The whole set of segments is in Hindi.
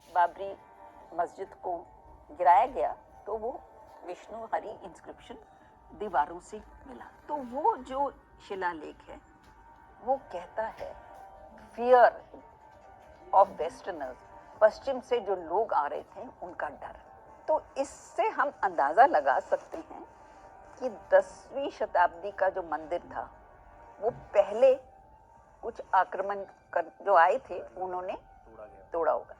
बाबरी मस्जिद को गिराया गया तो वो विष्णु हरि इंस्क्रिप्शन दीवारों से मिला। तो वो जो शिलालेख है वो कहता है फियर ऑफ वेस्टर्नर्स, पश्चिम से जो लोग आ रहे थे उनका डर। तो इससे हम अंदाजा लगा सकते हैं कि 10वीं शताब्दी का जो मंदिर था वो पहले कुछ आक्रमण कर जो आए थे उन्होंने तोड़ा होगा।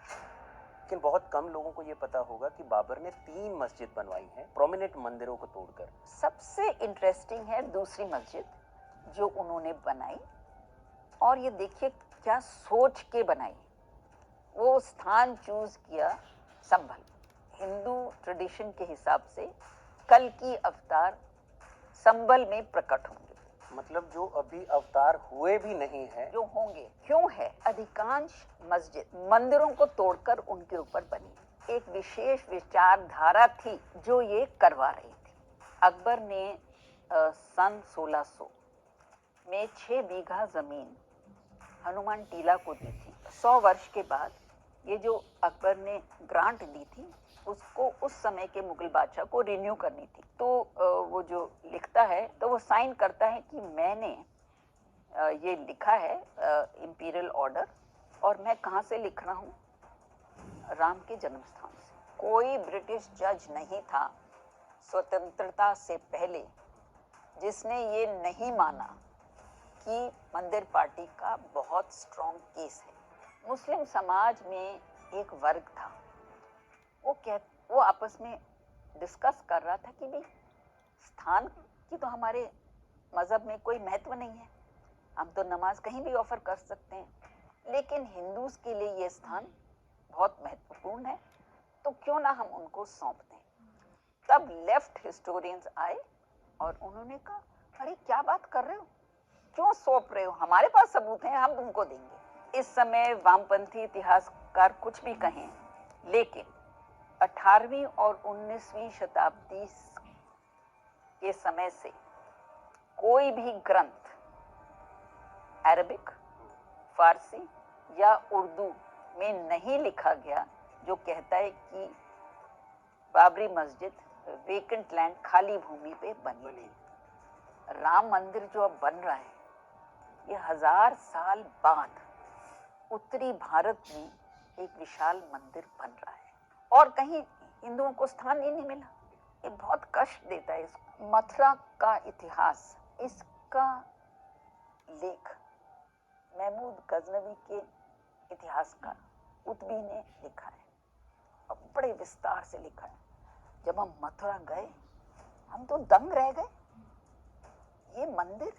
लेकिन बहुत कम लोगों को ये पता होगा कि बाबर ने 3 मस्जिद बनवाई हैं प्रोमिनेंट मंदिरों को तोड़कर। सबसे इंटरेस्टिंग है दूसरी मस्जिद जो उन्होंने बनाई, और ये देखिए क्या सोच के बनाई। वो स्थान चूज किया संभल। हिंदू ट्रेडिशन के हिसाब से कल की अवतार संभल में प्रकट होंगे, मतलब जो अभी अवतार हुए भी नहीं है, जो होंगे। क्यों है? अधिकांश मस्जिद मंदिरों को तोड़कर उनके ऊपर बनी। एक विशेष विचारधारा थी जो ये करवा रही थी। अकबर ने सन 1600 में 6 बीघा जमीन हनुमान टीला को दी थी। 100 वर्ष के बाद ये जो अकबर ने ग्रांट दी थी उसको उस समय के मुगल बादशाह को रिन्यू करनी थी। तो वो जो लिखता है तो वो साइन करता है कि मैंने ये लिखा है इंपीरियल ऑर्डर, और मैं कहाँ से लिख रहा हूँ? राम के जन्म स्थान से। कोई ब्रिटिश जज नहीं था स्वतंत्रता से पहले जिसने ये नहीं माना कि मंदिर पार्टी का बहुत स्ट्रॉन्ग केस है। मुस्लिम समाज में एक वर्ग था, वो आपस में डिस्कस कर रहा था कि भाई स्थान की तो हमारे मजहब में कोई महत्व नहीं है, हम तो नमाज कहीं भी ऑफर कर सकते हैं, लेकिन हिंदूज के लिए ये स्थान बहुत महत्वपूर्ण है, तो क्यों ना हम उनको सौंप दें। तब लेफ्ट हिस्टोरियंस आए और उन्होंने कहा अरे क्या बात कर रहे हो, क्यों सौंप रहे हो, हमारे पास सबूत हैं, हम तुमको देंगे। इस समय वामपंथी इतिहासकार कुछ भी कहें, लेकिन 18वीं और 19वीं शताब्दी के समय से कोई भी ग्रंथ अरबिक, फारसी या उर्दू में नहीं लिखा गया जो कहता है कि बाबरी मस्जिद वेकेंट लैंड, खाली भूमि पे बनी थी। राम मंदिर जो अब बन रहा है ये 1000 साल बाद उत्तरी भारत में एक विशाल मंदिर बन रहा है, और कहीं हिंदुओं को स्थान ही नहीं मिला। ये बहुत कष्ट देता है। मथुरा का इतिहास, इसका लेख महमूद गजनवी के इतिहासकार कुतुबी ने लिखा है और बड़े विस्तार से लिखा है। जब हम मथुरा गए हम तो दंग रह गए। ये मंदिर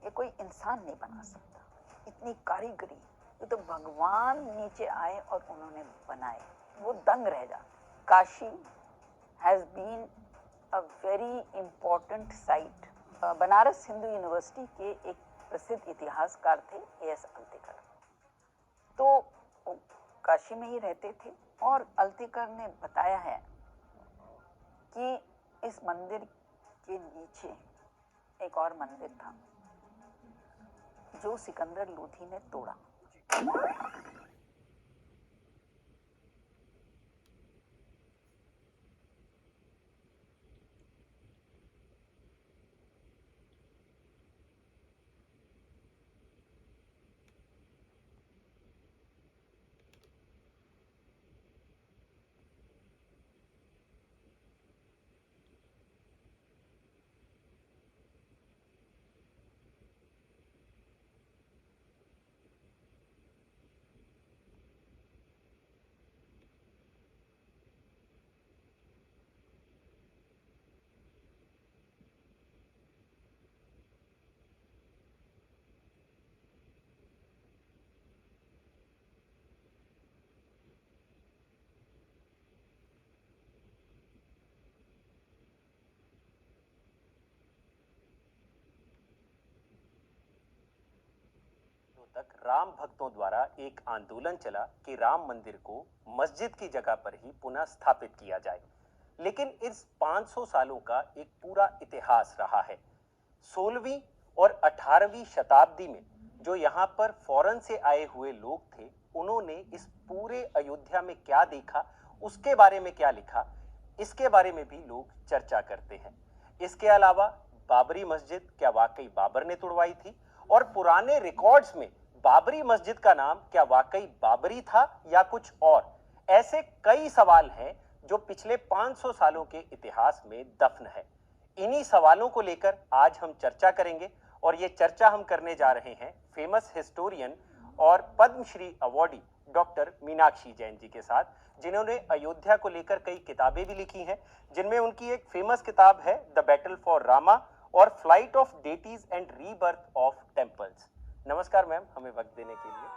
ये कोई इंसान नहीं बना सकता, इतनी कारीगरी, ये तो भगवान नीचे आए और उन्होंने बनाए, वो दंग रह जाते। Kashi has been a very important site. Banaras Hindu University के एक प्रसिद्ध इतिहासकार थे A.S. अल्तिकर, तो काशी में ही रहते थे, और अल्तिकर ने बताया है कि इस मंदिर के नीचे एक और मंदिर था जो सिकंदर लोधी ने तोड़ा। तक राम भक्तों द्वारा एक आंदोलन चला कि राम मंदिर को मस्जिद की जगह पर ही पुनः स्थापित किया जाए। लेकिन इस 500 सालों का एक पूरा इतिहास रहा है। 16वीं और 18वीं शताब्दी में जो यहाँ पर फॉरेन से आए हुए लोग थे, उन्होंने इस पूरे अयोध्या में क्या देखा, उसके बारे में क्या लिखा, इसके बारे में भी लोग चर्चा करते हैं। इसके अलावा बाबरी मस्जिद क्या वाकई बाबर ने तुड़वाई थी, और पुराने रिकॉर्ड्स में बाबरी मस्जिद का नाम क्या वाकई बाबरी था या कुछ और, ऐसे कई सवाल हैं जो पिछले 500 सालों के इतिहास में दफन है। इन्हीं सवालों को लेकर आज हम चर्चा करेंगे, और ये चर्चा हम करने जा रहे हैं फेमस हिस्टोरियन और पद्मश्री अवॉर्डी डॉक्टर मीनाक्षी जैन जी के साथ, जिन्होंने अयोध्या को लेकर कई किताबें भी लिखी हैं, जिनमें उनकी एक फेमस किताब है द बैटल फॉर रामा और flight of deities and rebirth of temples. नमस्कार मैम, हमें वक्त देने के लिए।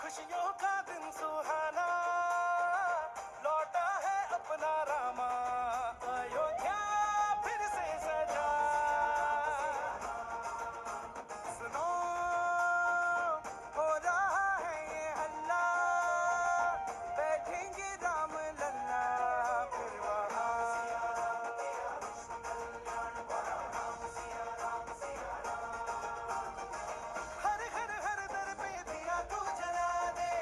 खुशियों का दिन सुहाना, लौटा है अपना रामा, अयोध्या फिर से सजा। सुनो हो रहा है ये हल्ला, बैठेंगे राम लल्ला फिर वहाँ। हर हर हर दर पे दिया तू जला दे,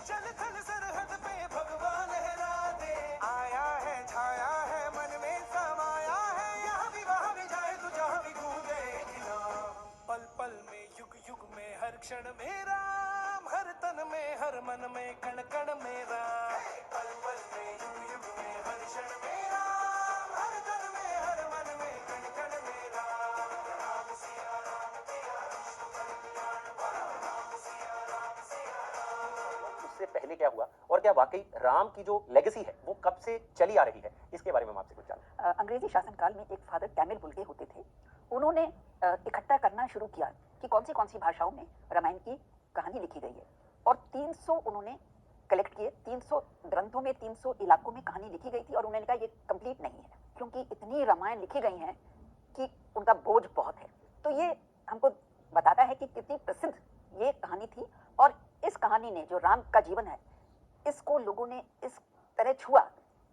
चल थल सरहद पे भगवान लहरा दे। आया है छाया है मन में समाया है, यहाँ भी वहाँ भी जाए तू जहाँ भी गूंजे खिला। पल पल में युग युग में हर क्षण में राम, हर तन में हर मन में कण कण में राम। पल पल में युग युग में हर क्षण में राम, हर तन में हर मन में कण कण में राम। राम सिया राम तेरा विश्व कल्याण करो, राम सिया राम सिया राम। उससे पहले क्या हुआ, और क्या वाकई राम की जो लेगेसी है वो कब से चली आ रही है, इसके बारे में हम आपसे कुछ जानना। अंग्रेजी शासनकाल में एक फादर कैमिल बुल के होते थे। उन्होंने इकट्ठा करना शुरू किया कि कौन सी भाषाओं में रामायण की कहानी लिखी गई है, और 300 उन्होंने कलेक्ट किए। 300 ग्रंथों में 300 इलाकों में कहानी लिखी गई थी, और उन्होंने कहा ये कंप्लीट नहीं है, क्योंकि इतनी रामायण लिखी गई हैं कि उनका बोझ बहुत है। तो ये हमको बताता है कि कितनी प्रसिद्ध ये कहानी थी, और इस कहानी ने जो राम का जीवन है, इसको लोगों ने इस तरह छुआ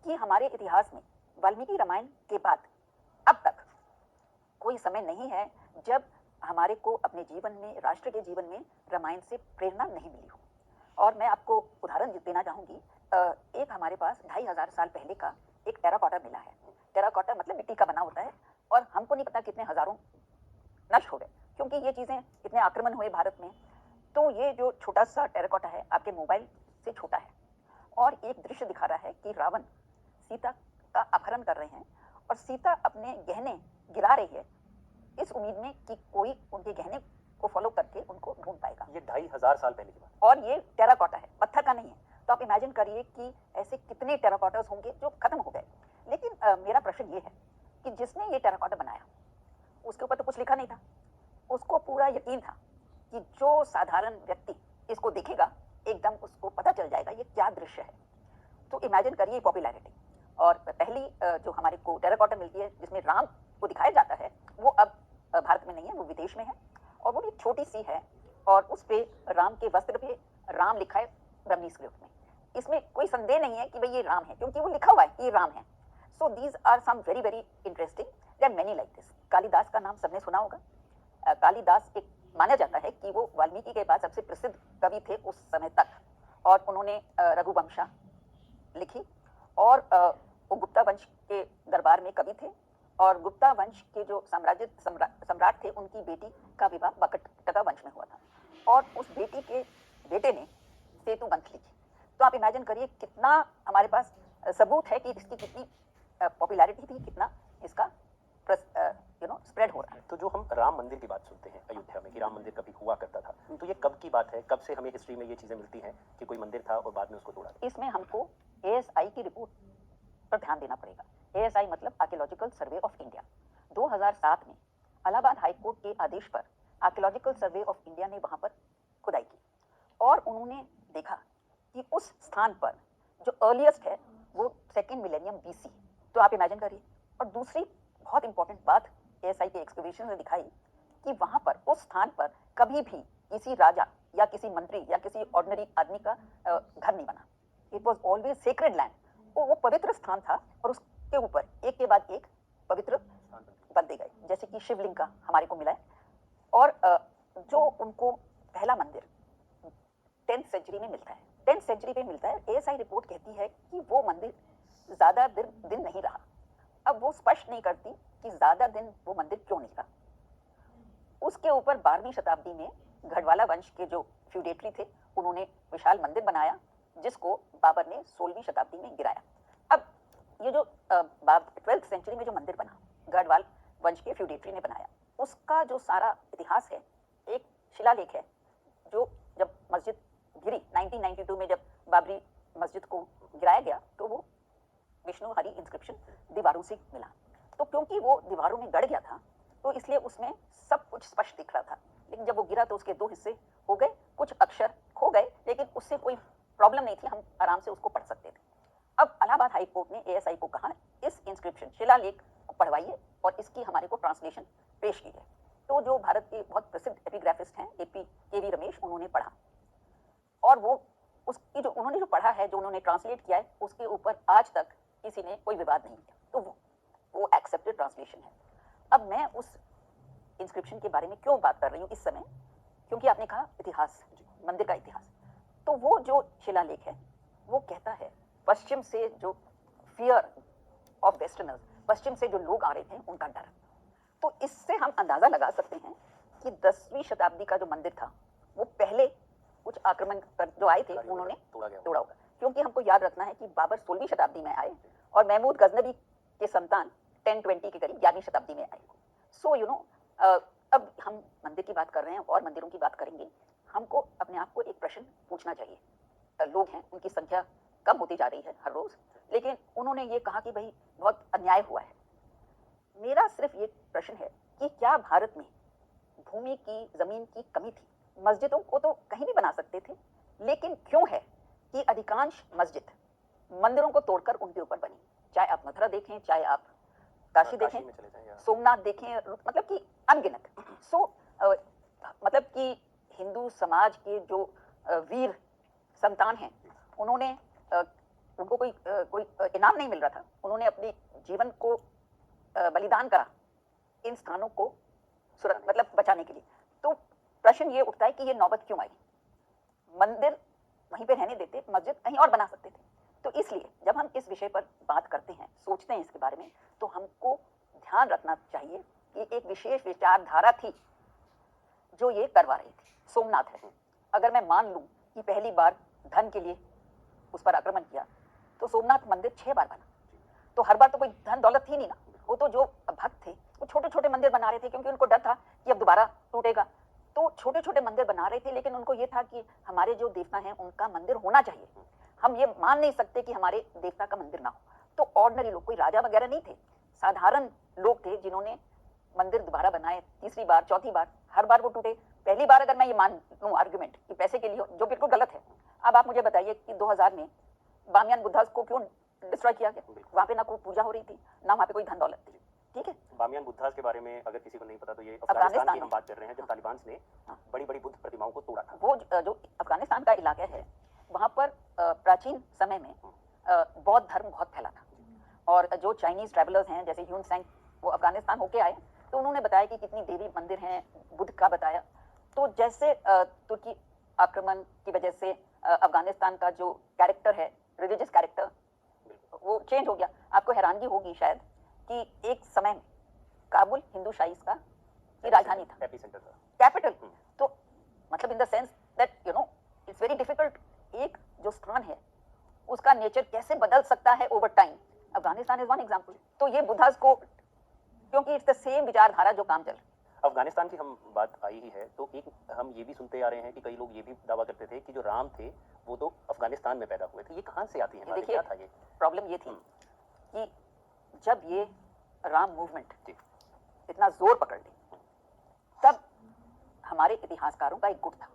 कि हमारे इतिहास में वाल्मीकि रामायण के बाद अब तक कोई समय नहीं है जब हमारे को अपने जीवन में, राष्ट्र के जीवन में रामायण से प्रेरणा नहीं मिली हो। और मैं आपको उदाहरण देना चाहूँगी। एक हमारे पास 2500 साल पहले का एक टेराकोटा मिला है। टेराकोटा मतलब मिट्टी का बना होता है, और हमको नहीं पता कितने हजारों नष्ट हो गए, क्योंकि ये चीज़ें इतने आक्रमण हुए भारत में। तो ये जो छोटा सा टेराकोटा है आपके मोबाइल से छोटा है, और एक दृश्य दिखा रहा है कि रावण सीता का अपहरण कर रहे हैं, और सीता अपने गहने गिरा रही है इस उम्मीद में कि कोई उनके गहने को फॉलो करके उनको ढूंढ पाएगा। ये 2500 साल पहले की बात, और ये टेराकोटा है, पत्थर का नहीं है। तो आप इमेजिन करिए कि ऐसे कितने टेराकोटास होंगे जो खत्म हो गए। लेकिन मेरा प्रश्न ये है कि जिसने ये टेराकोटा बनाया उसके ऊपर तो कुछ लिखा नहीं था। उसको पूरा यकीन था कि जो साधारण व्यक्ति इसको देखेगा एकदम उसको पता चल जाएगा ये क्या दृश्य है। तो इमेजिन करिए पॉपुलैरिटी। और पहली जो हमारे को टेराकोटा मिलती है जिसमें राम को दिखाया जाता है, वो अब भारत में नहीं है, वो विदेश में है, और वो भी छोटी सी है, और उस पे राम के वस्त्र पे राम लिखा है ब्राह्मी स्क्रिप्ट में। इसमें कोई संदेह नहीं है कि भाई ये राम है, क्योंकि वो लिखा हुआ है कि ये राम है। So these are some very very interesting, there many like this. Kalidas का नाम सबने सुना होगा। कालिदास एक माना जाता है कि वो वाल्मीकि के बाद सबसे प्रसिद्ध कवि थे उस समय तक, और उन्होंने रघुवंशा लिखी, और वो गुप्ता वंश के दरबार में कवि थे, और गुप्ता वंश के जो सम्राट थे उनकी बेटी का विवाह बकटका वंश में हुआ था, और उस बेटी के बेटे ने सेतु ग्रंथ लिखी। तो आप इमेजिन करिए कितना हमारे पास सबूत है कि इसकी कितनी पॉपुलैरिटी थी, कितना इसका स्प्रेड हो रहा है। तो जो हम राम मंदिर की बात सुनते हैं अयोध्या में कि राम मंदिर कभी हुआ करता था, तो ये कब की बात है, कब से हमें हिस्ट्री में ये चीजें मिलती हैं कि कोई मंदिर था और बाद में उसको तोड़ा? इसमें हमको एएसआई की रिपोर्ट पर ध्यान देना पड़ेगा। एएसआई मतलब आर्कियोलॉजिकल सर्वे ऑफ इंडिया। 2007 में इलाहाबाद हाई कोर्ट के आदेश पर आर्कियोलॉजिकल सर्वे ऑफ इंडिया ने वहां पर खुदाई की और उन्होंने देखा कि उस स्थान पर जो अर्लीस्ट है वो सेकेंड मिलेनियम बीसी। तो आप इमेजिन करिए। और दूसरी बहुत इंपॉर्टेंट बात एएसआई के एक्सकवेशन ने दिखाई कि वहां पर उस स्थान पर कभी भी किसी राजा या किसी मंत्री या किसी ऑर्डिनरी आदमी का घर नहीं बना। It was always sacred land. वो पवित्र स्थान था और उसके ऊपर एक के बाद एक पवित्र बनते गए, जैसे कि शिवलिंग का हमारे को मिला है। और जो उनको पहला मंदिर 10th सेंचुरी में मिलता है, 10th सेंचुरी में मिलता है। एएसआई रिपोर्ट कहती है कि वो मंदिर ज्यादा दिन नहीं रहा। अब वो स्पष्ट नहीं करती कि ज्यादा दिन वो मंदिर क्यों नहीं रहा। उसके ऊपर 12वीं शताब्दी में गढ़वाला वंश के जो फ्यूडेटरी थे उन्होंने विशाल मंदिर बनाया, जिसको बाबर ने 16वीं शताब्दी में गिराया। अब ये जो 12th सेंचुरी में जो मंदिर बना, गढ़वाल वंश के फ्यूडेटरी ने बनाया, उसका जो सारा इतिहास है, एक शिलालेख है जो जब मस्जिद गिरी 1992 में, जब बाबरी मस्जिद को गिराया गया, तो वो विष्णु हरि इंस्क्रिप्शन दीवारों से मिला। तो क्योंकि वो दीवारों में गड़ गया था तो इसलिए उसमें सब कुछ स्पष्ट दिख रहा था, लेकिन जब वो गिरा तो उसके 2 हिस्से हो गए, कुछ अक्षर खो गए, लेकिन उससे कोई प्रॉब्लम नहीं थी, हम आराम से उसको पढ़ सकते थे। अब इलाहाबाद हाई कोर्ट ने एएसआई को कहा इस इंस्क्रिप्शन शिलालेख को पढ़वाइए और इसकी हमारे को ट्रांसलेशन पेश कीजिए। तो जो भारत के बहुत प्रसिद्ध एपिग्राफिस्ट हैं एपी केवी रमेश, उन्होंने पढ़ा और वो उसकी जो उन्होंने जो पढ़ा है, जो उन्होंने ट्रांसलेट किया है, उसके ऊपर आज तक किसी ने कोई विवाद नहीं किया। तो वो एक्सेप्टेड ट्रांसलेशन है। अब मैं उस इंस्क्रिप्शन के बारे में क्यों बात कर रही हूँ इस समय, क्योंकि आपने कहा इतिहास, मंदिर का इतिहास। तो वो जो शिलालेख है वो कहता है पश्चिम से जो फियर ऑफ वेस्टर्नर्स, पश्चिम से जो लोग आ रहे थे उनका डर। तो इससे हम अंदाजा लगा सकते हैं कि 10वीं शताब्दी का जो मंदिर था वो पहले कुछ आक्रमण कर जो आए थे उन्होंने तोड़ा होगा, क्योंकि हमको याद रखना है कि बाबर 16वीं शताब्दी में आए और महमूद गजनवी के संतान 1020 के करीब 11वीं शताब्दी में आए। सो अब हम मंदिर की बात कर रहे हैं और मंदिरों की बात करेंगे। हमको अपने आप को एक प्रश्न पूछना चाहिए। लोग हैं, उनकी संख्या कम होती जा रही है हर रोज, लेकिन उन्होंने ये कहा कि भाई बहुत अन्याय हुआ है। मेरा सिर्फ ये प्रश्न है कि क्या भारत में भूमि की, जमीन की कमी थी? मस्जिदों को तो कहीं भी बना सकते थे, लेकिन क्यों है कि अधिकांश मस्जिद मंदिरों को तोड़कर उनके ऊपर बनी? चाहे आप मथुरा देखें, चाहे आप काशी देखें, सोमनाथ देखें, मतलब कि अनगिनत। मतलब कि हिंदू समाज के जो वीर संतान हैं, उन्होंने उनको कोई इनाम नहीं मिल रहा था, उन्होंने अपने जीवन को बलिदान करा इन स्थानों को मतलब बचाने के लिए। तो प्रश्न ये उठता है कि ये नौबत क्यों आई? मंदिर वहीं पे रहने देते, मस्जिद कहीं और बना सकते थे। तो इसलिए जब हम इस विषय पर बात करते हैं, सोचते हैं इसके बारे में, तो हमको ध्यान रखना चाहिए कि एक विशेष विचारधारा थी जो ये करवा रही थी। सोमनाथ है, अगर मैं मान लूं कि पहली बार धन के लिए उस पर आक्रमण किया, तो सोमनाथ मंदिर 6 बार बना। तो हर बार तो कोई धन दौलत थी नहीं ना, वो तो जो भक्त थे वो छोटे छोटे मंदिर बना रहे थे, क्योंकि उनको डर था कि अब दोबारा टूटेगा। तो छोटे छोटे मंदिर बना रहे थे, लेकिन उनको ये था कि हमारे जो देवता हैं उनका मंदिर होना चाहिए। हम ये मान नहीं सकते कि हमारे देवता का मंदिर ना हो। तो ऑर्डिनरी लोग, कोई राजा वगैरह नहीं थे, साधारण लोग थे जिन्होंने मंदिर दोबारा बनाए, तीसरी बार, चौथी बार, हर बार वो टूटे। पहली बार अगर मैं ये मान लूं आर्गुमेंट कि पैसे के लिए, जो बिल्कुल गलत है। अब आप मुझे बताइए कि 2000 में बामियान बुद्धा को क्यों डिस्ट्रॉय किया गया? वहां पे ना कोई पूजा हो रही थी, ना वहां पे कोई धन दौलत थी। ठीक है, बामियान बुद्धा के बारे में अगर किसी को नहीं पता तो ये अफगानिस्तान की हम बात कर रहे हैं, जब तालिबान ने बड़ी बड़ी बुद्ध प्रतिमाओं को तोड़ा था। वो जो अफगानिस्तान का इलाका है, वहां पर प्राचीन समय में बौद्ध धर्म बहुत फैला था। और जो चाइनीज ट्रैवलर्स हैं, जैसे ह्यून सेंग, वो अफगानिस्तान होके आए, तो उन्होंने बताया कि कितनी देवी मंदिर हैं, बुद्ध का बताया। तो जैसे तुर्की आक्रमण की वजह से अफगानिस्तान का जो कैरेक्टर है, रिलीजियस कैरेक्टर, वो चेंज हो गया। आपको हैरानगी होगी शायद कि एक समय में काबुल हिंदू शाहीज का की राजधानी था, एपिसेंटर था, कैपिटल। तो मतलब in the sense that it's very difficult, एक जो स्थान है उसका नेचर कैसे बदल सकता है over time. Afghanistan is one example. तो ये बुद्धास को, क्योंकि इट्स द सेम विचारधारा जो काम चल रही, अफगानिस्तान की हम बात आई ही है तो एक हम ये भी सुनते आ रहे हैं कि कई लोग ये भी दावा करते थे कि जो राम थे वो तो अफगानिस्तान में पैदा हुए थे। ये कहाँ से आती है बातें, क्या था ये? प्रॉब्लम ये थी कि जब ये राम मूवमेंट इतना जोर पकड़ ली, तब हमारे इतिहासकारों का एक गुट था,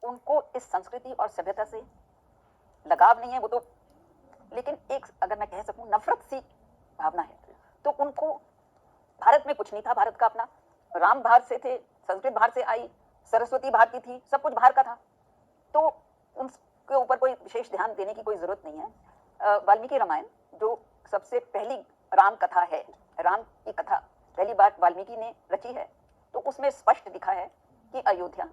उनको इस संस्कृति और सभ्यता से लगाव नहीं है वो तो, लेकिन एक अगर मैं कह सकूं नफरत सी भावना है। तो उनको भारत में कुछ नहीं था, भारत का अपना, राम बाहर से थे, संस्कृत बाहर से आई, सरस्वती बाहर की थी, सब कुछ बाहर का था, तो उनके ऊपर कोई विशेष ध्यान देने की कोई जरूरत नहीं है। वाल्मीकि रामायण जो सबसे पहली राम कथा है, राम की कथा पहली बार वाल्मीकि ने रची है, तो उसमें स्पष्ट लिखा है कि अयोध्या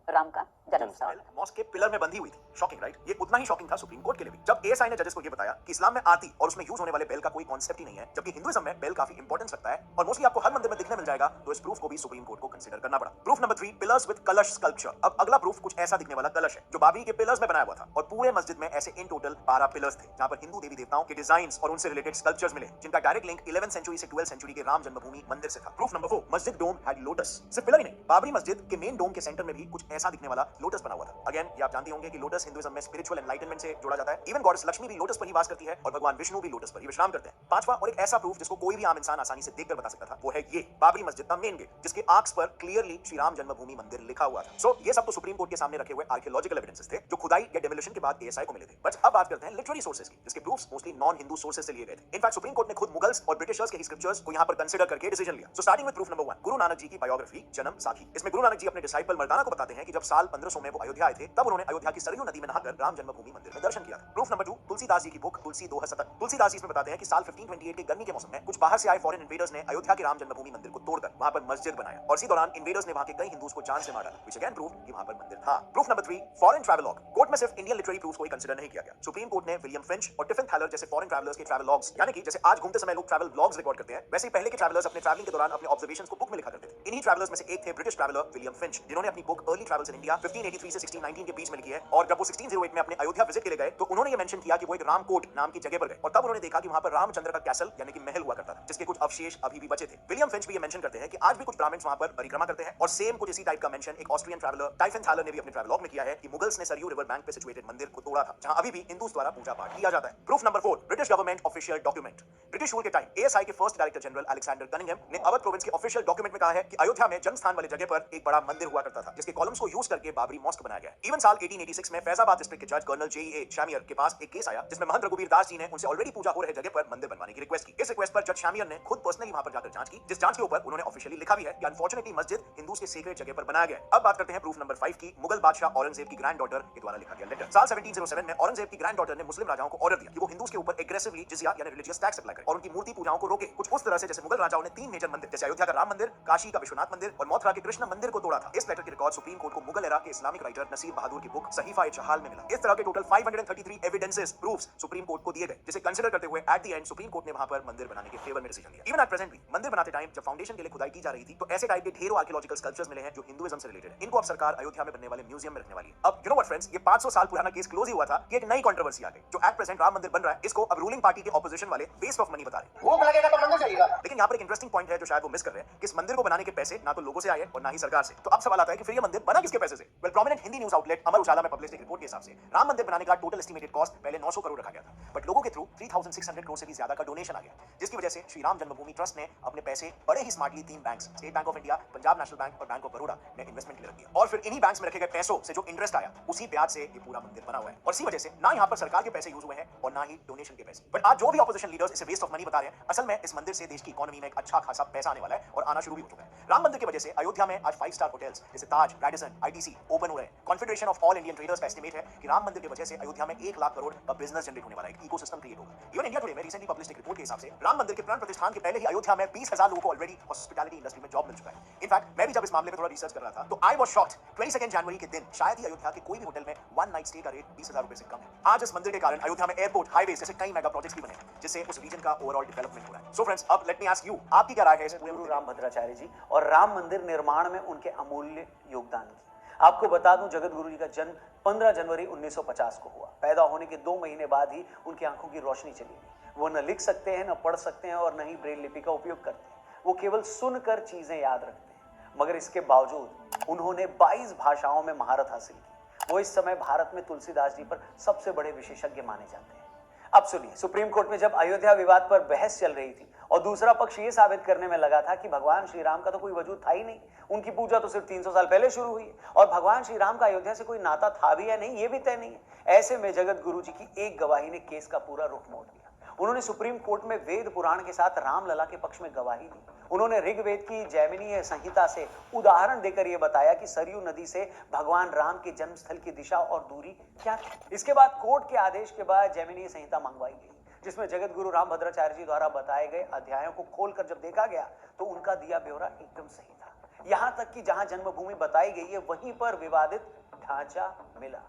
राम का जन्म स्थल है। मॉस्क के पिलर में बंधी हुई थी। Shocking right? ये उतना ही शॉकिंग था सुप्रीम कोर्ट के लिए भी, जब एएसआई ने जजेस को ये बताया कि इस्लाम में आरती और उसमें यूज होने वाले बेल का कोई कॉन्सेप्ट ही नहीं है, जबकि हिंदुइज्म में बेल काफी इंपॉर्टेंस रखता है और मोस्टली आपको हर मंदिर में दिखने मिल जाएगा। तो इस प्रूफ को भी सुप्रीम कोर्ट को कंसीडर करना पड़ा। प्रूफ नंबर 3, पिलर्स विद कलश स्कल्पचर। अब अगला प्रूफ कुछ ऐसा दिखने वाला कलश है जो बाबरी के पिलर्स में बनाया हुआ था और पूरे मस्जिद में ऐसे इन टोटल 12 पिलर्स थे जहां पर हिंदू देवी देवताओं के डिजाइन्स और उनसे रिलेटेड स्कल्पचर्स मिले, जिनका डायरेक्ट लिंक 11th सेंचुरी से 12th सेंचुरी के राम जन्मभूमि मंदिर से था। प्रूफ नंबर 4, मस्जिद डोम हैड लोटस। सिर्फ पिलर ही नहीं, बाबरी मस्जिद के मेन डोम के सेंटर में भी कुछ ऐसा दिखने वाला लोटस बना हुआ था। अगेन ये आप जानते होंगे कि लोटस हिंदुइज्म में स्पिरिचुअल एनलाइटनमेंट से जोड़ा जाता है। इवन गॉडेस लक्ष्मी भी लोटस पर ही वास करती है और भगवान विष्णु भी लोटस पर ही विश्राम करते हैं। पांचवा और एक ऐसा प्रूफ जिसको कोई भी आम इंसान आसानी से देखकर बता सकता था, वो है ये बाबरी मस्जिद का मेन गेट, जिसके आर्क्स पर क्लियरली श्री राम जन्मभूमि मंदिर लिखा हुआ था। सो ये सब तो सुप्रीम कोर्ट के सामने रखे हुए आर्कियोलॉजिकल एविडेंसेस थे जो खुदाई या डेमोलिशन के बाद एएसआई को मिले थे। बट अब बात करते हैं लिटरेरी सोर्सेज की, जिसके proofs mostly non Hindu sources से लिए गए थे। इनफैक्ट सुप्रीम कोर्ट ने खुद मुगल्स और ब्रिटिशर्स के ही स्क्रिप्चर्स को यहां पर कंसीडर करके डिसीजन लिया। So starting with proof number 1, Guru Nanak ji की बायोग्राफी जन्म साखी। इसमें गुरु नानक जी अपने डिसाइपल मर्दाना को बताते हैं कि जब साल 1500 में वो अयोध्या आए थे, तब उन्होंने अयोध्या की सरयू नदी में नहाकर राम जन्मभूमि मंदिर में दर्शन किया था। प्रूफ नंबर 2, तुलसीदास जी की बुक तुलसी दोहा शतक। तुलसीदास जी इसमें बताते हैं कि साल 1528 के गर्मी के मौसम में कुछ बाहर से आए फॉरेन इन्वेडर्स ने अयोध्या के राम जन्मभूमि मंदिर को तोड़कर वहां पर मस्जिद बनाया और इसी दौरान इन्वेडर्स ने वहां के कई हिंदूज को जान से मारा, which again प्रूव कि वहां पर मंदिर था। Proof number 3, foreign travelogue. Court में सिर्फ इंडियन लिटरेरी प्रूफ्स को ही कंसीडर नहीं किया गया। सुप्रीम कोर्ट ने विलियम फ्रिंच और टिफिन थैलर जैसे फॉरेन ट्रैवलर्स के ट्रैवल लॉग्स, यानी कि जैसे आज घूमते समय लोग ट्रैवल ब्लॉग्स रिकॉर्ड करते हैं, वैसे ही पहले के ट्रैवलर्स अपने ट्रैवलिंग के दौरान अपने ऑब्जर्वेशंस को बुक में लिखा करते थे। इन्हीं ट्रैवलर्स में से एक थे ब्रिटिश ट्रैवलर विलियम फिंच, जिन्होंने अपनी book early travels in India 1583 से 1619 के बीच में लिखी है। और जब वो 1608 में अपने अयोध्या विजिट के लिए गए तो उन्होंने ये मेंशन किया कि वो एक रामकोट नाम की जगह पर गए और तब उन्होंने देखा कि वहां पर रामचंद्र का कैसल यानी कि महल हुआ करता था, जिसके कुछ अवशेष अभी भी बचे थे। विलियम फिंच भी ये मेंशन करते हैं कि आज भी कुछ ब्राह्मण्स वहां पर परिक्रमा करते हैं और सेम कुछ इसी टाइप का मेंशन एक ऑस्ट्रियन ट्रैवलर टाइफिन थैलर ने भी अपने ट्रैवलॉग में किया है कि मुगल्स ने सरयू रिवर बैंक पे सिचुएटेड मंदिर को तोड़ा था, जहां अभी भी हिंदूज द्वारा पूजा पाठ किया जाता है। Proof number 4, British government official document. British rule के टाइम एएसआई के first director general Alexander Cunningham ने अवध प्रोविंस के ऑफिशियल डॉक्यूमेंट में कहा है कि अयोध्या में जन्म स्थान वाले जगह पर एक बड़ा मंदिर हुआ करता था, जिसके कॉलम्स को यूज करके बाबरी मॉस्क बनाया गया। इवन साल 1886 में फैजाबाद डिस्ट्रिक्ट के जज कर्नल जेईए शामियर के पास एक केस आया जिसमें महंत रघुवीर दास जी ने उनसे ऑलरेडी पूजा हो रहे जगह पर मंदिर बनवाने की रिक्वेस्ट की। इस रिक्वेस्ट पर जज शामियर ने खुद पर्सनली वहां पर जाकर जांच की, जिस जांच के ऊपर उन्होंने ऑफिशियली लिखा भी है कि अनफॉर्चुनेटली मस्जिद हिंदूज के सीक्रेट जगह पर बनाया गया है। अब बात करते हैं प्रूफ नंबर 5 की, मुगल बादशाह औरंगजेब की ग्रैंड डॉटर के द्वारा लिखा गया लेटर। साल 1707 में औरंगजेब की ग्रैंड डॉटर ने मुस्लिम राजाओं को ऑर्डर दिया कि वो हिंदूज के ऊपर एग्रेसिवली जिजिया यानी रिलीजियस टैक्स अप्लाई करें और उनकी मूर्ति पूजाओं को रोके। कुछ उस तरह से जैसे मुगल राजाओं ने 3 मेजर मंदिर जैसे अयोध्या का राम मंदिर, काशी का विश्वनाथ मंदिर और मथुरा के कृष्ण मंदिर को तोड़ा था। इस लेटर की रिकॉर्ड सुप्रीम कोर्ट को मुगल एरा के इस्लामिक राइटर नसीर बहादुर की बुक सहीफा-ए-जहाल में मिला। इस तरह के total 533 evidences proofs supreme court को दिए गए, जिसे कंसीडर करते हुए at the end supreme court ने वहां पर मंदिर बनाने के फेवर में डिसीजन लिया। इवन एट प्रेजेंट भी मंदिर बनाते टाइम जब फाउंडेशन के लिए खुदाई की जा रही थी तो ऐसे टाइप के ढेरों आर्कियोलॉजिकल स्कल्पचर्स मिले हैं जो हिंदुइज्म से रिलेटेड है। इनको अब सरकार अयोध्या में बनने वाले म्यूजियम में रखने वाली है। अब यू नो व्हाट फ्रेंड्स, ये 500 साल पुराना केस क्लोज ही हुआ था कि एक नई कंट्रोवर्सी आ गई। जो एट प्रेजेंट राम मंदिर बन रहा है, इसको अब रूलिंग पार्टी के ऑपोजिशन वाले वेस्ट ऑफ मनी बता रहे हैं। भूख लगेगा तो मंदिर जाइएगा। लेकिन यहाँ पर एक इंटरेस्टिंग पॉइंट है जो शायद वो मिस कर रहे हैं कि इस मंदिर को बनाने के पैसे ना तो लोगों से आए और ना ही सरकार से। तो अब सवाल आता है कि फिर ये मंदिर बना किसके पैसे से? Well, prominent Hindi news outlet Amar Ujala में पब्लिश एक रिपोर्ट के हिसाब से राम मंदिर बनाने का टोटल एस्टिमेटेड कॉस्ट पहले 900 करोड़ रखा गया था, बट लोगों के थ्रू 3600 करोड़ से भी ज्यादा का डोनेशन आ गया, जिसकी वजह से श्री राम जन्मभूमि ट्रस्ट ने अपने पैसे बड़े ही smartly 3 banks, State Bank of India, Punjab National Bank और बैंक ऑफ बड़ौदा ने इन्वेस्टमेंट के लिए रख दिया और फिर इन्हीं बैंक्स में रखे गए पैसों से जो इंटरेस्ट आया उसी ब्याज से ये पूरा मंदिर बना हुआ है। और इसी वजह से ना यहाँ पर सरकार के पैसे यूज हुए हैं और ना ही डोनेशन के पैसे। बट आज जो भी ऑपोजिशन लीडर्स इसे वेस्ट ऑफ मनी बता रहे हैं, असल में इस मंदिर से देश की इकोनॉमी में एक अच्छा खासा पैसा आने वाला है और आना शुरू भी हो चुका है। राम मंदिर की वजह से अयोध्या में आज 5 स्टार होटल्स जैसे ताज, रेडिसन, आईटीसी ओपन हो रहे हैं। Confederation of all Indian traders का एस्टिमेट है कि राम मंदिर की वजह से अयोध्या में 1 लाख करोड़ का बिजनेस जनरेट होने वाला है, इकोसिस्टम क्रिएट होगा। इवन इंडिया टुडे में रिसेंटली पब्लिश्ड एक रिपोर्ट के हिसाब से राम मंदिर के प्राण प्रतिष्ठान के पहले ही अयोध्या में 20,000 लोगों को ऑलरेडी हॉस्पिटैलिटी इंडस्ट्री में जॉब मिल चुका है। इनफैक्ट मैं भी जब इस मामले में थोड़ा रिसर्च कर रहा था तो आई वाज शॉक्ड, 22 जनवरी के दिन शायद ही अयोध्या के कोई भी होटल में 1 नाइट स्टे का रेट 20,000 रुपए से कम है। आज इस मंदिर के कारण अयोध्या में एयरपोर्ट, हाईवे जैसे कई मेगा प्रोजेक्ट्स भी बने हैं, जिससे उस रीजन का ओवरऑल डेवलपमेंट हो रहा है। सो फ्रेंड्स, अब लेट मी आस्क यू, आपकी क्या राय है इस पूरे गुरु रामभद्राचार्य जी और राम मंदिर निर्माण में उनके अमूल्य योगदान की? आपको बता दूं, जगत गुरु जी का जन्म 15 जनवरी 1950 को हुआ। पैदा होने के 2 महीने बाद ही उनकी आंखों की रोशनी चली गई। वो न लिख सकते हैं, न पढ़ सकते हैं और न ही ब्रेल लिपि का उपयोग करते हैं। वो केवल सुनकर चीजें याद रखते हैं। मगर इसके बावजूद उन्होंने 22 भाषाओं में महारत हासिल की। वो इस समय भारत में तुलसीदास जी पर सबसे बड़े विशेषज्ञ माने जाते हैं। अब सुनिए, सुप्रीम कोर्ट में जब अयोध्या विवाद पर बहस चल रही थी और दूसरा पक्ष ये साबित करने में लगा था कि भगवान श्री राम का तो कोई वजूद था ही नहीं, उनकी पूजा तो सिर्फ 300 साल पहले शुरू हुई और भगवान श्री राम का अयोध्या से कोई नाता था भी या नहीं ये भी तय नहीं है। ऐसे में जगत गुरु जी की एक गवाही ने केस का पूरा रुख मोड़ दिया। उन्होंने सुप्रीम कोर्ट में वेद पुराण के साथ रामलला के पक्ष में गवाही दी। उन्होंने ऋग्वेद की जैमिनीय संहिता से उदाहरण देकर यह बताया कि सरयू नदी से भगवान राम के जन्मस्थल की दिशा और दूरी क्या थी। इसके बाद कोर्ट के आदेश के बाद जैमिनीय संहिता मंगवाई गई, जिसमें जगत गुरु रामभद्राचार्य जी द्वारा बताए गए अध्यायों को खोलकर जब देखा गया तो उनका दिया ब्यौरा एकदम सही था। यहां तक कि जहां जन्मभूमि बताई गई है वहीं पर विवादित ढांचा मिला।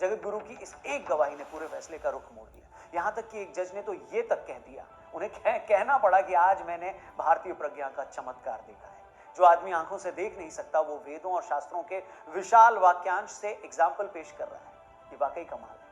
जगत गुरु की इस एक गवाही ने पूरे फैसले का रुख मोड़ दिया। यहां तक कि एक जज ने तो ये तक कह दिया, उन्हें कहना पड़ा कि आज मैंने भारतीय प्रज्ञा का चमत्कार देखा है। जो आदमी आंखों से देख नहीं सकता वो वेदों और शास्त्रों के विशाल वाक्यांश से एग्जाम्पल पेश कर रहा है। ये वाकई कमाल है।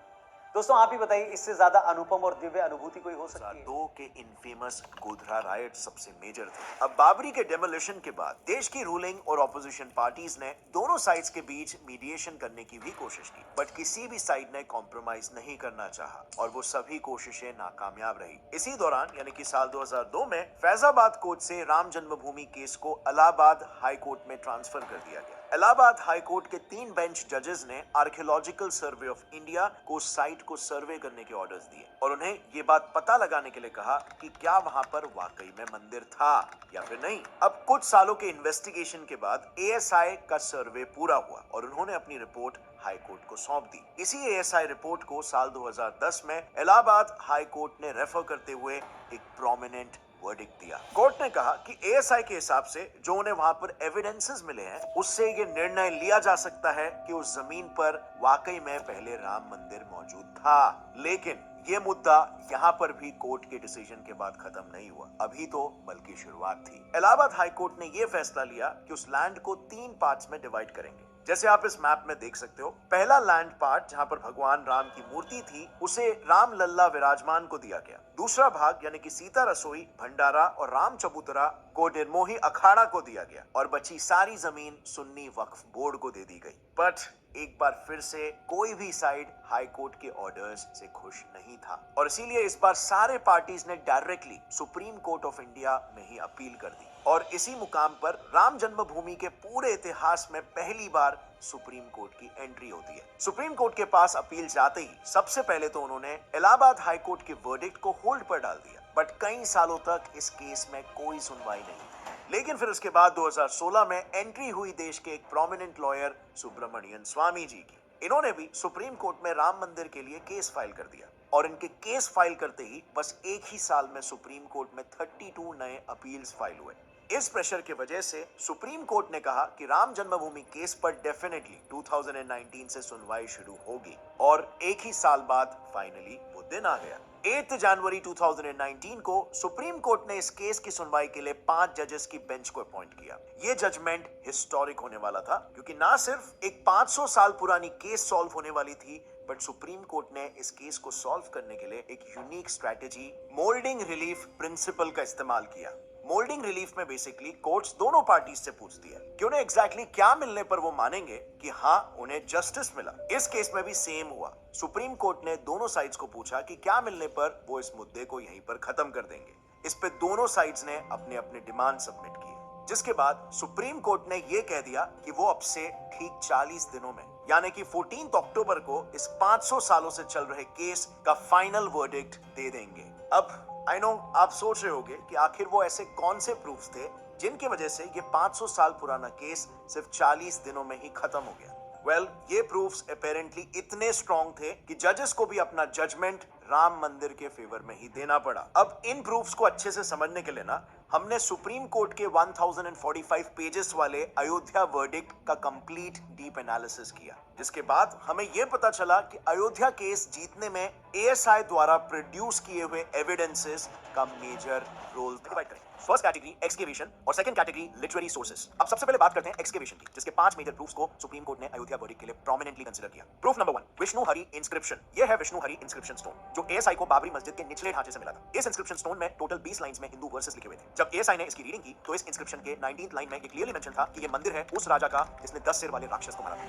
दोस्तों आप ही बताइए, इससे ज्यादा अनुपम और दिव्य अनुभूति कोई हो सकती है? 2002 के इनफेमस गोधरा राइट सबसे मेजर थे। अब बाबरी के डेमोलिशन के बाद देश की रूलिंग और ऑपोजिशन पार्टीज ने दोनों साइड्स के बीच मीडिएशन करने की भी कोशिश की, बट किसी भी साइड ने कॉम्प्रोमाइज नहीं करना चाहा और वो सभी कोशिशें नाकामयाब रही। इसी दौरान यानी कि साल 2002 में फैजाबाद कोर्ट से राम जन्मभूमि केस को इलाहाबाद हाई कोर्ट में ट्रांसफर कर दिया गया। इलाहाबाद हाई कोर्ट के 3 बेंच जजेस ने आर्कियोलॉजिकल सर्वे ऑफ इंडिया को साइट को सर्वे करने के ऑर्डर्स दिए और उन्हें ये बात पता लगाने के लिए कहा कि क्या वहां पर वाकई में मंदिर था या फिर नहीं। अब कुछ सालों के इन्वेस्टिगेशन के बाद एएसआई का सर्वे पूरा हुआ और उन्होंने अपनी रिपोर्ट हाई कोर्ट को सौंप दी। इसी एएसआई रिपोर्ट को साल 2010 में इलाहाबाद हाई कोर्ट ने रेफर करते हुए एक प्रोमिनेंट वर्डिक्ट दिया। कोर्ट ने कहा कि एएसआई के हिसाब से जो उन्हें वहां पर एविडेंसेस मिले हैं उससे ये निर्णय लिया जा सकता है कि उस जमीन पर वाकई में पहले राम मंदिर मौजूद था। लेकिन ये मुद्दा यहाँ पर भी कोर्ट के डिसीजन के बाद खत्म नहीं हुआ, अभी तो बल्कि शुरुआत थी। इलाहाबाद हाई कोर्ट ने ये फैसला लिया कि उस लैंड को 3 पार्ट्स में डिवाइड करेंगे। जैसे आप इस मैप में देख सकते हो, पहला लैंड पार्ट जहां पर भगवान राम की मूर्ति थी उसे राम लल्ला विराजमान को दिया गया। दूसरा भाग यानी कि सीता रसोई, भंडारा और राम चबूतरा को निर्मोही अखाड़ा को दिया गया और बची सारी जमीन सुन्नी वक्फ बोर्ड को दे दी गई। बट एक बार फिर से कोई भी साइड हाई कोर्ट के ऑर्डर्स से खुश नहीं था और इसीलिए इस बार सारे पार्टीज ने directly supreme court of India में ही अपील कर दी और इसी मुकाम पर राम जन्मभूमि के पूरे इतिहास में पहली बार सुप्रीम कोर्ट की एंट्री होती है। सुप्रीम कोर्ट के पास अपील जाते ही सबसे पहले तो उन्होंने इलाहाबाद हाई कोर्ट के वर्डिक्ट को होल्ड पर डाल दिया, बट कई सालों तक इस केस में कोई सुनवाई नहीं। लेकिन फिर उसके बाद 2016 में एंट्री हुई देश के एक प्रोमिनेंट लॉयर सुब्रमण्यन स्वामी जी की। इन्होंने भी सुप्रीम कोर्ट में राम मंदिर के लिए केस फाइल कर दिया और इनके केस फाइल करते ही बस एक ही साल में सुप्रीम कोर्ट में 32 नए अपील्स फाइल हुए। इस प्रेशर की वजह से सुप्रीम कोर्ट ने कहा कि राम जन्मभूमि केस पर डेफिनेटली 2019 से सुनवाई शुरू होगी और एक ही साल बाद फाइनली वो दिन आ गया। 8 जनवरी 2019 को सुप्रीम कोर्ट ने इस केस की सुनवाई के लिए 5 जजेस की बेंच को अपॉइंट किया। ये जजमेंट हिस्टोरिक होने वाला था क्योंकि ना सिर्फ एक 500 साल पुरानी केस सॉल्व होने वाली थी, बट सुप्रीम कोर्ट ने इस केस को सॉल्व करने के लिए एक unique strategy moulding relief principle का इस्तेमाल किया। मोल्डिंग रिलीफ में बेसिकली कोर्ट्स दोनों पार्टीज से पूछती है कि उन्हें एग्जैक्टली क्या मिलने पर वो मानेंगे कि हाँ उन्हें जस्टिस मिला। इस केस में भी सेम हुआ। सुप्रीम कोर्ट ने दोनों साइड्स को पूछा कि क्या मिलने पर वो इस मुद्दे को यहीं पर खत्म कर देंगे। इस पे दोनों साइड्स ने अपने अपने डिमांड सबमिट किए, जिसके बाद सुप्रीम कोर्ट ने ये कह दिया कि वो अब से ठीक 40 दिनों में यानी कि 14 अक्टूबर को इस 500 सालों से चल रहे केस का फाइनल वर्डिक्ट दे देंगे। अब आई नो आप सोच रहे होंगे कि आखिर वो ऐसे कौन से प्रूफ्स थे जिनकी वजह से ये 500 साल पुराना केस सिर्फ 40 दिनों में ही खत्म हो गया। वेल, ये प्रूफ्स अपेरेंटली इतने स्ट्रॉन्ग थे कि जजेस को भी अपना जजमेंट राम मंदिर के फेवर में ही देना पड़ा। अब इन प्रूफ्स को अच्छे से समझने के लिए ना हमने सुप्रीम कोर्ट के 1045 पेजेस वाले अयोध्या वर्डिक्ट का कंप्लीट डीप एनालिसिस किया, जिसके बाद हमें यह पता चला कि अयोध्या केस जीतने में एएसआई द्वारा प्रोड्यूस किए हुए एविडेंसेस का मेजर रोल था। फर्स्ट कैटेगरी एक्सकेवेशन और सेकंड कैटेगरी लिटरेरी सोर्सेस। अब सबसे पहले बात करते हैं एक्सकेवेशन की, जिसके 5 मेजर प्रूफ्स को सुप्रीम कोर्ट ने अयोध्या वर्डिक्ट के लिए प्रोमिनेंटली कंसीडर किया। Proof number 1, Vishnu Hari inscription. यह है विष्णु हरि इंस्क्रिप्शन स्टोन। जो एएसआई को बाबरी मस्जिद के निचले ढांचे से मिला था। इस इंस्क्रिप्शन स्टोन में टोटल 20 लाइंस में हिंदू वर्सेस लिखे हुए थे। जब एएसआई ने इसकी रीडिंग की तो इस इंस्क्रिप्शन के 19th लाइन में ये क्लियरली मेंशन था कि ये मंदिर है उस राजा का जिसने 10 सिर वाले राक्षस को मारा था।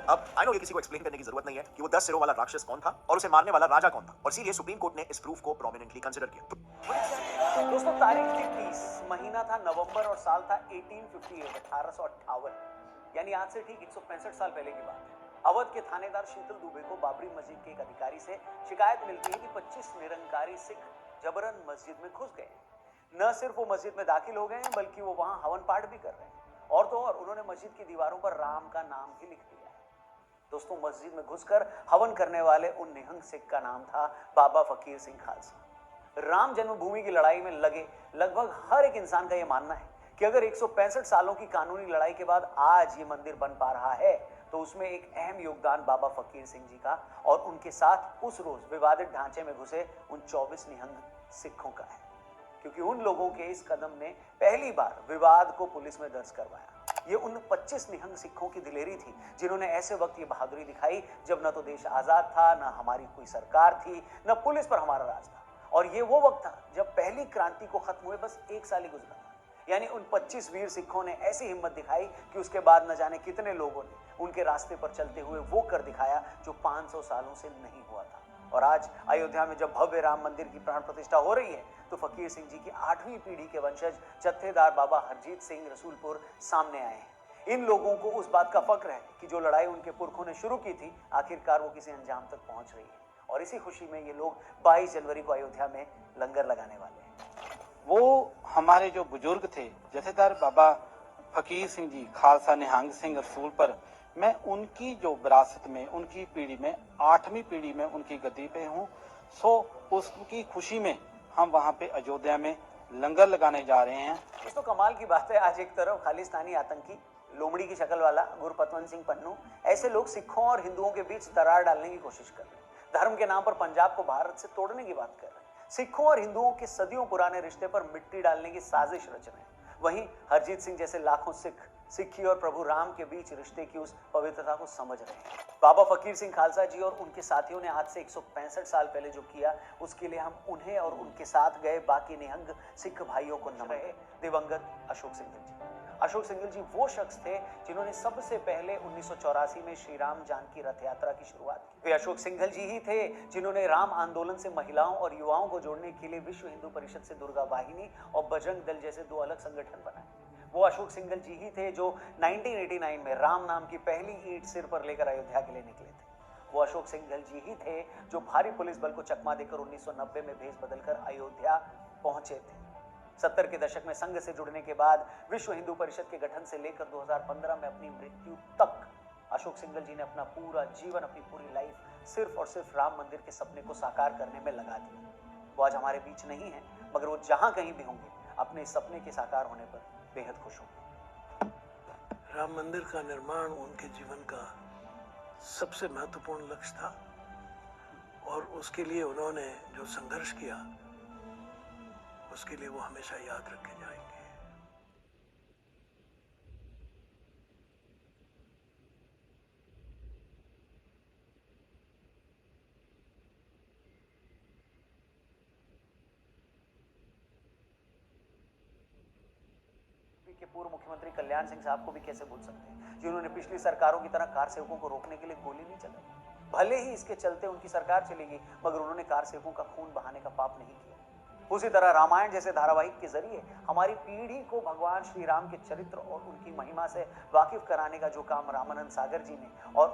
अब आई नो ये किसी को एक्सप्लेन करने की जरूरत नहीं है कि वो 10 सिरों वाला राक्षस कौन था और उसे मारने वाला राजा कौन था, और इसीलिए सुप्रीम कोर्ट ने इस प्रूफ को प्रोमिनेंटली कंसीडर किया। दोस्तों तारीख थी 30, महीना था नवंबर और साल था 1858 यानी आज से ठीक 165 साल पहले की बात है। अवध के थानेदार शीतल दुबे को बाबरी मस्जिद के एक अधिकारी से शिकायत मिलती है कि 25 निरंकारी सिख जबरन मस्जिद में घुस गए हैं। न सिर्फ वो मस्जिद में दाखिल हो गए हैं बल्कि वो वहां हवन पाठ भी कर रहे हैं, और तो और उन्होंने मस्जिद की दीवारों पर राम का नाम भी लिख दिया है। दोस्तों मस्जिद में घुसकर हवन करने वाले उन निहंग सिख का नाम था बाबा फकीर सिंह खालसा। राम जन्मभूमि की लड़ाई में लगे लगभग हर एक इंसान का यह मानना है कि अगर 165 सालों की कानूनी लड़ाई के बाद आज ये मंदिर बन पा रहा है तो उसमें एक अहम योगदान बाबा फकीर सिंह जी का और उनके साथ उस रोज विवादित ढांचे में घुसे उन 24 निहंग सिखों का है, क्योंकि उन लोगों के इस कदम ने पहली बार विवाद को पुलिस में दर्ज करवाया। ये उन 25 निहंग सिखों की दिलेरी थी जिन्होंने ऐसे वक्त ये बहादुरी दिखाई जब न तो देश आजाद था, न हमारी कोई सरकार थी, न पुलिस पर हमारा राज था, और ये वो वक्त था जब पहली क्रांति को खत्म हुए बस 1 साल ही गुजरा था। यानी उन 25 वीर सिखों ने ऐसी हिम्मत दिखाई कि उसके बाद न जाने कितने लोगों ने उनके रास्ते पर चलते हुए वो कर दिखाया जो 500 सालों से नहीं हुआ था। और आज अयोध्या में जब भव्य राम मंदिर की प्राण प्रतिष्ठा हो रही है तो फकीर सिंह जी की 8वीं पीढ़ी के वंशज जत्थेदार बाबा हरजीत सिंह रसूलपुर सामने आए हैं। इन लोगों को उस बात का फक्र है कि जो लड़ाई उनके पुरखों ने शुरू की थी आखिरकार वो किसी अंजाम तक पहुंच रही है, और इसी खुशी में ये लोग 22 जनवरी को अयोध्या में लंगर लगाने वाले हैं। वो हमारे जो बुजुर्ग थे जथेदार बाबा फकीर सिंह जी खालसा निहंग सिंह रसूल पर, मैं उनकी जो विरासत में उनकी पीढ़ी में 8वीं पीढ़ी में उनकी गद्दी पे हूँ। सो उसकी खुशी में हम वहाँ पे अयोध्या में लंगर लगाने जा रहे हैं। दोस्तों कमाल की बात है, आज एक तरफ खालिस्तानी आतंकी लोमड़ी की शक्ल वाला गुरपतवंत सिंह पन्नू ऐसे लोग सिखों और हिंदुओं के बीच दरार डालने की कोशिश कर रहे हैं, धर्म के नाम पर पंजाब को भारत से तोड़ने की बात कर रहे हैं, सिखों और हिंदुओं के सदियों पुराने रिश्ते पर मिट्टी डालने की साजिश रच रहे हैं। वहीं हरजीत सिंह जैसे लाखों सिक्खी और प्रभु राम के बीच रिश्ते की उस पवित्रता को समझ रहे हैं। बाबा फकीर सिंह खालसा जी और उनके साथियों ने आज से 165 साल पहले जो किया उसके लिए हम उन्हें और उनके साथ गए बाकी निहंग सिख भाइयों को नमन रहे। दिवंगत अशोक सिंघल जी। अशोक सिंघल जी वो शख्स थे जिन्होंने सबसे पहले 1984 में श्री राम जानकी रथ यात्रा की शुरुआत की। वे अशोक सिंघल जी ही थे जिन्होंने राम आंदोलन से महिलाओं और युवाओं को जोड़ने के लिए विश्व हिंदू परिषद से दुर्गा वाहिनी और बजरंग दल जैसे 2 अलग संगठन बनाए। वो अशोक सिंघल जी ही थे जो 1989 में राम नाम की पहली ईंट सिर पर लेकर अयोध्या के लिए निकले थे। वो अशोक सिंघल जी ही थे जो भारी पुलिस बल को चकमा देकर 1990 में भेष बदलकर अयोध्या पहुंचे थे। 70 के दशक में संघ से जुड़ने के बाद विश्व हिंदू परिषद के गठन से लेकर 2015 में अपनी मृत्यु तक अशोक सिंघल जी ने अपना पूरा जीवन, अपनी पूरी लाइफ सिर्फ और सिर्फ राम मंदिर के सपने को साकार करने में लगा दिया। वो आज हमारे बीच नहीं है, मगर वो जहां कहीं भी होंगे अपने सपने के साकार होने पर बेहद खुश होंगे। राम मंदिर का निर्माण उनके जीवन का सबसे महत्वपूर्ण लक्ष्य था, और उसके लिए उन्होंने जो संघर्ष किया उसके लिए वो हमेशा याद रखे जाएंगे। के पूर्व मुख्यमंत्री कल्याण सिंह साहब को भी कैसे भूल सकते हैं, जिन्होंने पिछली सरकारों की तरह कार सेवकों को रोकने के लिए गोली नहीं चलाई। भले ही इसके चलते उनकी सरकार चलेगी, मगर उन्होंने कार सेवकों का खून बहाने का पाप नहीं किया। उसी तरह रामायण जैसे धारावाहिक के जरिए हमारी पीढ़ी को भगवान श्री राम के चरित्र और उनकी महिमा से वाकिफ कराने का जो काम रामानंद सागर जी ने और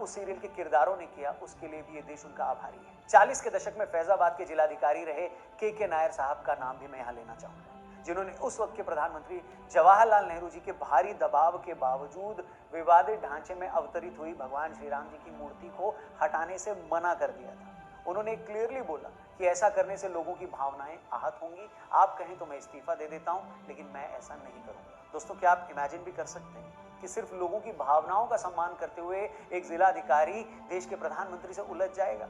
उस सीरियल के किरदारों ने किया, उसके लिए भी ये देश उनका आभारी है। 40 के दशक में फैजाबाद के जिलाधिकारी रहे के नायर साहब का नाम भी मैं यहाँ लेना चाहूंगा, जिन्होंने उस वक्त के प्रधानमंत्री जवाहरलाल नेहरू जी के भारी दबाव के बावजूद विवादित ढांचे में अवतरित हुई भगवान श्री राम जी की मूर्ति को हटाने से मना कर दिया था। उन्होंने क्लियरली बोला कि ऐसा करने से लोगों की भावनाएं आहत होंगी, आप कहें तो मैं इस्तीफा दे देता हूं, लेकिन मैं ऐसा नहीं करूंगा। दोस्तों, क्या आप इमेजिन भी कर सकते हैं कि सिर्फ लोगों की भावनाओं का सम्मान करते हुए एक जिला अधिकारी देश के प्रधानमंत्री से उलझ जाएगा?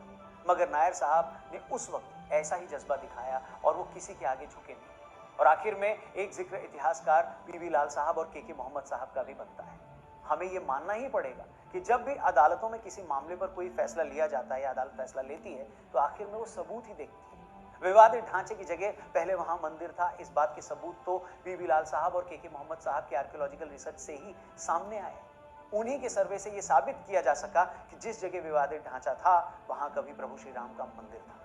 मगर नायर साहब ने उस वक्त ऐसा ही जज्बा दिखाया और वो किसी के आगे झुके नहीं। और आखिर में एक जिक्र इतिहासकार पीवी लाल साहब और के मोहम्मद साहब का भी बनता है। हमें ये मानना ही पड़ेगा कि जब भी अदालतों में किसी मामले पर कोई फैसला लिया जाता है या अदालत फैसला लेती है तो आखिर में वो सबूत ही देखती है। विवादित ढांचे की जगह पहले वहां मंदिर था, इस बात के सबूत तो बीबी लाल साहब और के मोहम्मद साहब के आर्कियोलॉजिकल रिसर्च से ही सामने आए। उन्हीं के सर्वे से यह साबित किया जा सका कि जिस जगह विवादित ढांचा था वहां कभी प्रभु श्री राम का मंदिर था।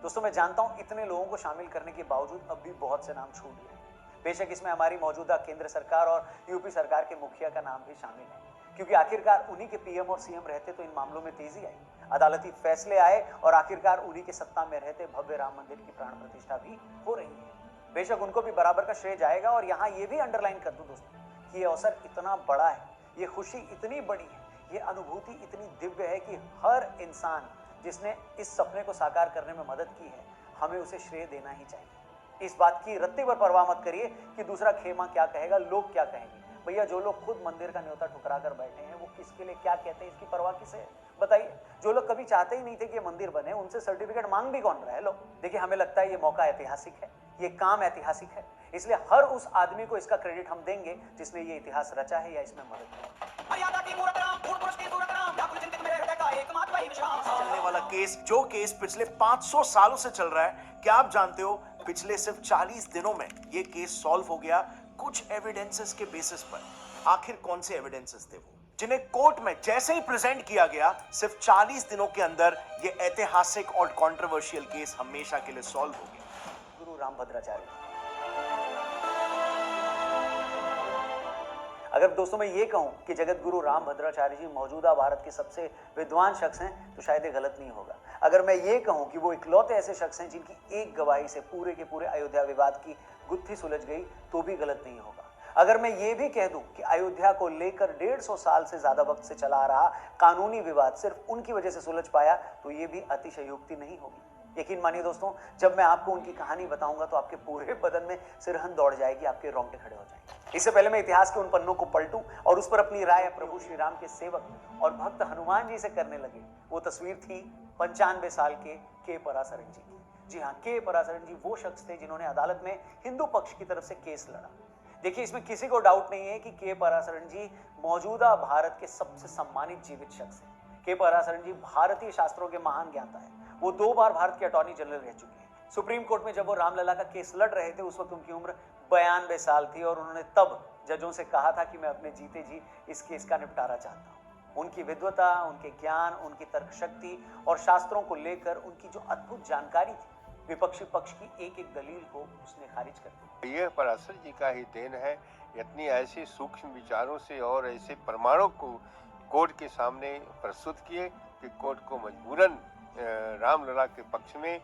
दोस्तों, मैं जानता हूं इतने लोगों को शामिल करने के बावजूद अब भी बहुत से नाम छूट गए। बेशक इसमें हमारी मौजूदा केंद्र सरकार और यूपी सरकार के मुखिया का नाम भी शामिल है, क्योंकि आखिरकार उन्हीं के पीएम और सीएम रहते तो इन मामलों में तेजी आई, अदालती फैसले आए और आखिरकार उन्हीं के सत्ता में रहते भव्य राम मंदिर की प्राण प्रतिष्ठा भी हो रही है। बेशक उनको भी बराबर का श्रेय जाएगा। और यहाँ ये भी अंडरलाइन कर दूं दोस्तों कि ये अवसर इतना बड़ा है, ये खुशी इतनी बड़ी है, ये अनुभूति इतनी दिव्य है कि हर इंसान जिसने इस सपने को साकार करने में मदद की है, हमें उसे श्रेय देना ही चाहिए। इस बात की रत्ती भर परवाह मत करिए कि दूसरा खेमा क्या कहेगा, लोग क्या कहेंगे। भैया, जो लोग खुद मंदिर का न्योता ठुकरा कर बैठे हैं वो किसके लिए क्या कहते हैं, इसकी परवाह किसे है, बताइए। जो लोग कभी चाहते ही नहीं थे कि ये मंदिर बने, उनसे सर्टिफिकेट मांग भी कौन रहा है। लोग देखिए, हमें लगता है ये मौका ऐतिहासिक है, ये काम ऐतिहासिक है, इसलिए हर उस आदमी को इसका क्रेडिट हम देंगे जिसने ये इतिहास रचा है या इसमें मदद की। मर्यादा की मूरत राम, फूल पुरुष की सूरत राम, व्याकुल चिंतित मेरे हृदय का एकमात्र वही विश्राम। चलने वाला केस, जो केस पिछले 500 सालों से चल रहा है, क्या आप जानते हो पिछले सिर्फ 40 दिनों में ये केस सॉल्व हो गया कुछ एविडेंसेस के बेसिस पर। आखिर कौन से एविडेंसेस थे वो, जिन्हें कोर्ट में जैसे ही प्रेजेंट किया गया, सिर्फ 40 दिनों के अंदर ये ऐतिहासिक और कंट्रोवर्शियल केस हमेशा के लिए सॉल्व हो गया। गुरु रामभद्राचार्य। अगर दोस्तों मैं ये कहूं कि जगत गुरु रामभद्राचार्य जी मौजूदा भारत के सबसे विद्वान शख्स हैं तो शायद ये गलत नहीं होगा। अगर मैं ये कहूं कि वो इकलौते ऐसे शख्स हैं जिनकी एक गवाही से पूरे के पूरे अयोध्या विवाद की गुत्थी सुलझ गई तो भी गलत नहीं होगा। अगर मैं ये भी कह दूं कि अयोध्या को लेकर 150 साल से ज्यादा वक्त से चला आ रहा कानूनी विवाद सिर्फ उनकी वजह से सुलझ पाया तो ये भी अतिशयोक्ति नहीं होगी। यकीन मानिए दोस्तों, जब मैं आपको उनकी कहानी बताऊंगा तो आपके पूरे बदन में सिरहन दौड़ जाएगी, आपके रोंगटे खड़े हो जाएंगे। इससे पहले मैं इतिहास के उन पन्नों को पलटूं और उस पर अपनी राय प्रभु श्री राम के सेवक और भक्त हनुमान जी से करने लगे, वो तस्वीर थी 95 साल के पराशरन जी की। जी हाँ, के पराशरन जी वो शख्स थे जिन्होंने अदालत में हिंदू पक्ष की तरफ से केस लड़ा। देखिए, इसमें किसी को डाउट नहीं है कि के पराशरन जी मौजूदा भारत के सबसे सम्मानित जीवित शख्स हैं। के पराशरन जी भारतीय शास्त्रों के महान ज्ञाता है। वो 2 बार भारत के अटॉर्नी जनरल रह चुके हैं। सुप्रीम कोर्ट में जब वो रामलला का केस लड़ रहे थे उस वक्त उनकी उम्र 92 साल थी और उन्होंने तब जजों से कहा था कि मैं अपने जीते जी इस केस का निपटारा चाहता हूँ। उनकी विद्वता, उनके ज्ञान, उनकी तर्क शक्ति और शास्त्रों को लेकर उनकी जो अद्भुत जानकारी थी, विपक्षी पक्ष की एक एक दलील को उसने खारिज कर दिया। ये पराशर जी का ही देन है, इतनी ऐसे सूक्ष्म विचारों से और ऐसे प्रमाणों को कोर्ट के सामने प्रस्तुत किए कि कोर्ट को मजबूरन रामलला के पक्ष में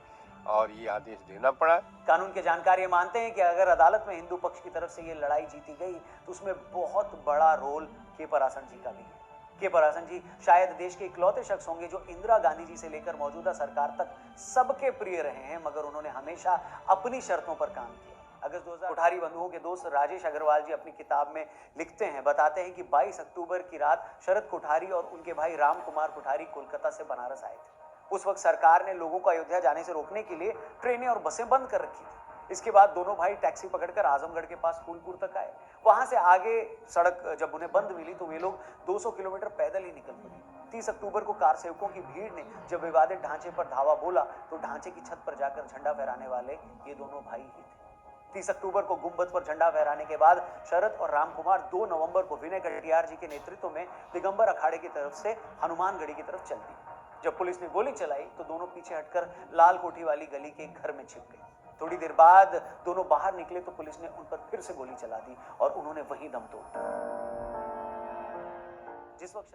और ये आदेश देना पड़ा। कानून के जानकार ये मानते हैं कि अगर अदालत में हिंदू पक्ष की तरफ से ये लड़ाई जीती गई तो उसमें बहुत बड़ा रोल के पराशरन जी का भी है। के पराशरन जी शायद देश के इकलौते शख्स होंगे जो इंदिरा गांधी जी से लेकर मौजूदा सरकार तक सबके प्रिय रहे हैं, मगर उन्होंने हमेशा अपनी शर्तों पर काम किया। अगस्त 2000 कोठारी बंधुओं के दोस्त राजेश अग्रवाल जी अपनी किताब में लिखते हैं, बताते हैं कि 22 अक्टूबर की रात शरद कोठारी और उनके भाई राम कुमार कोठारी कोलकाता से बनारस आए थे। उस वक्त सरकार ने लोगों को अयोध्या जाने से रोकने के लिए ट्रेनें और बसें बंद कर रखी थी। इसके बाद दोनों भाई टैक्सी पकड़कर आजमगढ़ के पास फूलपुर तक आए। वहां से आगे सड़क जब उन्हें बंद मिली तो वे लोग 200 किलोमीटर पैदल ही निकल पड़े। 30 अक्टूबर को कार सेवकों की भीड़ ने जब विवादित ढांचे पर धावा बोला तो ढांचे की छत पर जाकर झंडा फहराने वाले ये दोनों भाई ही थे। 30 अक्टूबर को गुंबद पर झंडा फहराने के बाद शरद और रामकुमार 2 नवंबर को विनय कटियार जी के नेतृत्व में दिगंबर अखाड़े की तरफ से हनुमानगढ़ी की तरफ चल दी। जब पुलिस ने गोली चलाई तो दोनों पीछे हटकर लाल कोठी वाली गली के घर में छिप गए। थोड़ी देर बाद दोनों बाहर निकले तो पुलिस ने उन पर फिर से गोली चला दी और उन्होंने वहीं दम तोड़ दिया। जिस वक्त